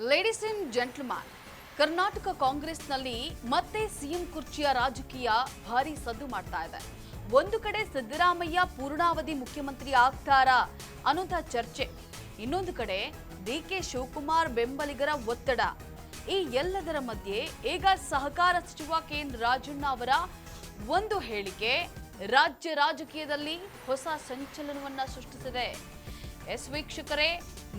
Ladies and gentleman, Karnataka ಕಾಂಗ್ರೆಸ್ನಲ್ಲಿ ಮತ್ತೆ CM ಕುರ್ಚಿಯ ರಾಜಕೀಯ ಭಾರಿ ಸದ್ದು ಮಾಡ್ತಾ ಇದೆ. ಒಂದು ಕಡೆ ಸಿದ್ದರಾಮಯ್ಯ ಪೂರ್ಣಾವಧಿ ಮುಖ್ಯಮಂತ್ರಿ ಆಗ್ತಾರಾ ಅನ್ನೋಂಥ ಚರ್ಚೆ, ಇನ್ನೊಂದು ಕಡೆ ಡಿಕೆ ಶಿವಕುಮಾರ್ ಬೆಂಬಲಿಗರ ಒತ್ತಡ. ಈ ಎಲ್ಲದರ ಮಧ್ಯೆ ಈಗ ಸಹಕಾರ ಸಚಿವ ಕೆಎನ್ ರಾಜಣ್ಣ ಅವರ ಒಂದು ಹೇಳಿಕೆ ರಾಜ್ಯ ರಾಜಕೀಯದಲ್ಲಿ ಹೊಸ ಸಂಚಲನವನ್ನ ಸೃಷ್ಟಿಸಿದೆ. ವೀಕ್ಷಕರೇ,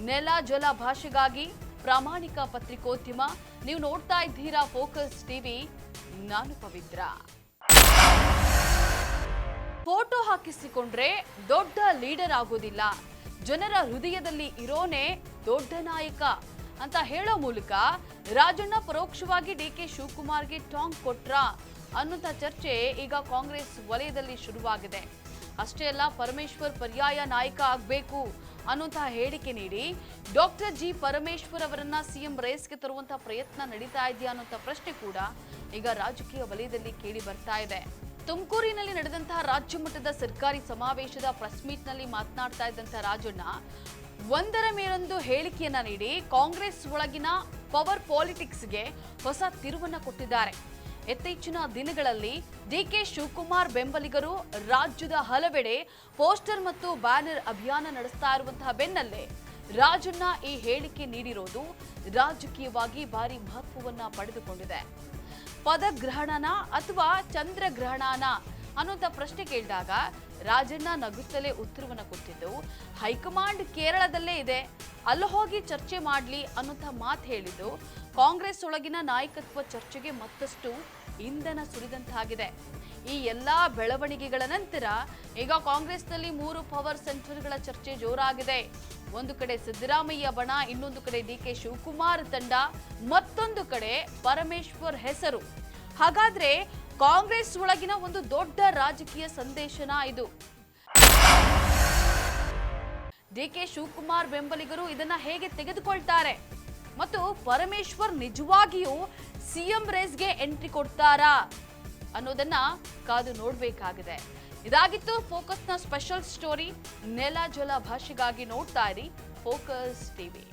ನೆಲ ಜಲ ಭಾಷೆಗಾಗಿ ಪ್ರಾಮಾಣಿಕ ಪತ್ರಿಕೋದ್ಯಮ. ನೀವು ನೋಡ್ತಾ ಇದ್ದೀರಾ ಫೋಕಸ್ ಟಿವಿ, ನಾನು ಪವಿತ್ರ. ಫೋಟೋ ಹಾಕಿಸಿಕೊಂಡ್ರೆ ದೊಡ್ಡ ಲೀಡರ್ ಆಗೋದಿಲ್ಲ, ಜನರ ಹೃದಯದಲ್ಲಿ ಇರೋನೇ ದೊಡ್ಡ ನಾಯಕ ಅಂತ ಹೇಳೋ ಮೂಲಕ ರಾಜಣ್ಣ ಪರೋಕ್ಷವಾಗಿ ಡಿಕೆ ಶಿವಕುಮಾರ್ಗೆ ಟಾಂಗ್ ಕೊಟ್ರ ಅನ್ನುವಂಥ ಚರ್ಚೆ ಈಗ ಕಾಂಗ್ರೆಸ್ ವಲಯದಲ್ಲಿ ಶುರುವಾಗಿದೆ. ಅಷ್ಟೇ ಅಲ್ಲ, ಪರಮೇಶ್ವರ್ ಪರ್ಯಾಯ ನಾಯಕ ಆಗಬೇಕು ಅನ್ನುವಂತಹ ಹೇಳಿಕೆ ನೀಡಿ ಡಾಕ್ಟರ್ ಜಿ ಪರಮೇಶ್ವರ್ ಅವರನ್ನ ಸಿಎಂ ರೇಸ್ಗೆ ತರುವಂತಹ ಪ್ರಯತ್ನ ನಡೀತಾ ಇದೆಯಾ ಅನ್ನುವಂಥ ಪ್ರಶ್ನೆ ಕೂಡ ಈಗ ರಾಜಕೀಯ ವಲಯದಲ್ಲಿ ಕೇಳಿ ಬರ್ತಾ ಇದೆ. ತುಮಕೂರಿನಲ್ಲಿ ನಡೆದಂತಹ ರಾಜ್ಯ ಮಟ್ಟದ ಸರ್ಕಾರಿ ಸಮಾವೇಶದ ಪ್ರೆಸ್ ಮೀಟ್ ನಲ್ಲಿ ಮಾತನಾಡ್ತಾ ಇದ್ದಂತಹ ರಾಜಣ್ಣ ಒಂದರ ಮೇಲೊಂದು ಹೇಳಿಕೆಯನ್ನ ನೀಡಿ ಕಾಂಗ್ರೆಸ್ ಒಳಗಿನ ಪವರ್ ಪಾಲಿಟಿಕ್ಸ್ಗೆ ಹೊಸ ತಿರುವನ್ನ ಕೊಟ್ಟಿದ್ದಾರೆ. ಇತ್ತೀಚಿನ ದಿನಗಳಲ್ಲಿ ಡಿಕೆ ಶಿವಕುಮಾರ್ ಬೆಂಬಲಿಗರು ರಾಜ್ಯದ ಹಲವೆಡೆ ಪೋಸ್ಟರ್ ಮತ್ತು ಬ್ಯಾನರ್ ಅಭಿಯಾನ ನಡೆಸ್ತಾ ಇರುವಂತಹ ಬೆನ್ನಲ್ಲೇ ರಾಜಣ್ಣ ಈ ಹೇಳಿಕೆ ನೀಡಿರೋದು ರಾಜಕೀಯವಾಗಿ ಭಾರಿ ಮಹತ್ವವನ್ನ ಪಡೆದುಕೊಂಡಿದೆ. ಪದಗ್ರಹಣನ ಅಥವಾ ಚಂದ್ರಗ್ರಹಣನ ಅನ್ನುವಂಥ ಪ್ರಶ್ನೆ ಕೇಳಿದಾಗ ರಾಜಣ್ಣ ನಗುತ್ತಲೇ ಉತ್ತರವನ್ನು ಕೊಟ್ಟಿದ್ದು, ಹೈಕಮಾಂಡ್ ಕೇರಳದಲ್ಲೇ ಇದೆ, ಅಲ್ಲಿ ಹೋಗಿ ಚರ್ಚೆ ಮಾಡಲಿ ಅನ್ನುವಂಥ ಮಾತು ಹೇಳಿದ್ದು ಕಾಂಗ್ರೆಸ್ ಒಳಗಿನ ನಾಯಕತ್ವ ಚರ್ಚೆಗೆ ಮತ್ತಷ್ಟು ಇಂಧನ ಸುರಿದಂತಾಗಿದೆ. ಈ ಎಲ್ಲಾ ಬೆಳವಣಿಗೆಗಳ ನಂತರ ಈಗ ಕಾಂಗ್ರೆಸ್ನಲ್ಲಿ 3 ಪವರ್ ಸೆಂಟರ್ಗಳ ಚರ್ಚೆ ಜೋರಾಗಿದೆ. ಒಂದು ಕಡೆ ಸಿದ್ದರಾಮಯ್ಯ ಬಣ, ಇನ್ನೊಂದು ಕಡೆ ಡಿಕೆ ಶಿವಕುಮಾರ್ ತಂಡ, ಮತ್ತೊಂದು ಕಡೆ ಪರಮೇಶ್ವರ್ ಹೆಸರು. ಹಾಗಾದ್ರೆ ಕಾಂಗ್ರೆಸ್ ಒಳಗಿನ ಒಂದು ದೊಡ್ಡ ರಾಜಕೀಯ ಸಂದೇಶನ ಇದು. ಡಿಕೆ ಶಿವಕುಮಾರ್ ಬೆಂಬಲಿಗರು ಇದನ್ನ ಹೇಗೆ ತೆಗೆದುಕೊಳ್ತಾರೆ ಮತ್ತು ಪರಮೇಶ್ವರ್ ನಿಜವಾಗಿಯೂ ಸಿಎಂ ರೇಸ್ಗೆ ಎಂಟ್ರಿ ಕೊಡ್ತಾರಾ ಅನ್ನೋದನ್ನ ಕಾದು ನೋಡಬೇಕಾಗಿದೆ. ಇದಾಗಿತ್ತು ಫೋಕಸ್ನ ಸ್ಪೆಷಲ್ ಸ್ಟೋರಿ. ನೆಲ ಜಲ ಭಾಷೆಗಾಗಿ ನೋಡ್ತಾ ಇರಿ ಫೋಕಸ್ ಟಿವಿ.